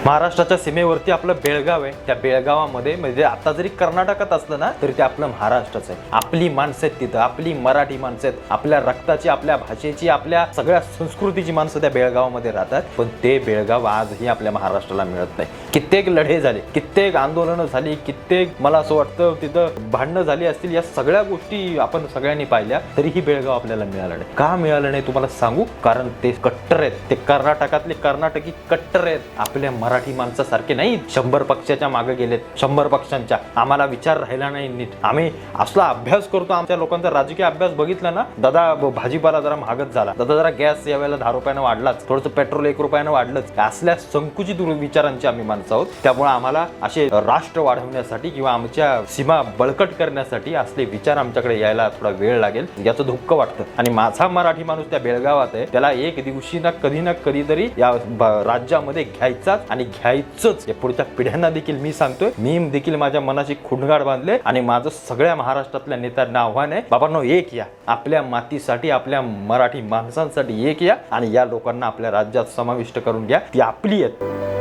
महाराष्ट्राच्या सीमेवरती आपलं बेळगाव आहे. त्या बेळगावामध्ये म्हणजे आता जरी कर्नाटकात असलं ना तरी ते आपलं महाराष्ट्रच आहे. आपली माणसं आहेत तिथं, आपली मराठी माणसं आहेत, आपल्या रक्ताची, आपल्या भाषेची, आपल्या सगळ्या संस्कृतीची माणसं त्या बेळगावामध्ये राहतात. पण ते बेळगाव आजही आपल्या महाराष्ट्राला मिळत नाही. कित्येक लढे झाले, कित्येक आंदोलनं झाली, कित्येक मला असं वाटतं तिथं भांडणं झाली असतील. या सगळ्या गोष्टी आपण सगळ्यांनी पाहिल्या, तरीही बेळगाव आपल्याला मिळालं नाही. का मिळालं नाही तुम्हाला सांगू? कारण ते कट्टर आहेत. ते कर्नाटकातले कर्नाटकी कट्टर आहेत. आपल्या मराठी माणसासारखे नाही 100 पक्षाच्या मागे गेलेत, 100 पक्षांच्या. आम्हाला विचार राहिला नाही नीट. आम्ही असला अभ्यास करतो, आमच्या लोकांचा राजकीय अभ्यास बघितला ना. दादा भाजीपाला जरा महागच झाला, दादा जरा गॅस यावेळेला 10 रुपयानं वाढलाच, थोडंसं पेट्रोल 1 रुपयानं वाढलंच. असल्या संकुचित विचारांची आम्ही माणसं आहोत. त्यामुळे आम्हाला असे राष्ट्र वाढवण्यासाठी किंवा आमच्या सीमा बळकट करण्यासाठी असले विचार आमच्याकडे यायला थोडा वेळ लागेल, याचं दुःख वाटतं. आणि माझा मराठी माणूस त्या बेळगावात आहे, त्याला एक दिवशी ना कधीतरी या राज्यामध्ये घ्यायचाच आणि घ्यायचंच. या पुढच्या पिढ्यांना देखील मी सांगतोय, मी देखील माझ्या मनाची खुणगाड बांधले आणि माझं सगळ्या महाराष्ट्रातल्या नेत्यांना आव्हान आहे, बाबांनो एक या, आपल्या मातीसाठी, आपल्या मराठी माणसांसाठी एक या आणि या लोकांना आपल्या राज्यात समाविष्ट करून घ्या. ती आपली आहेत.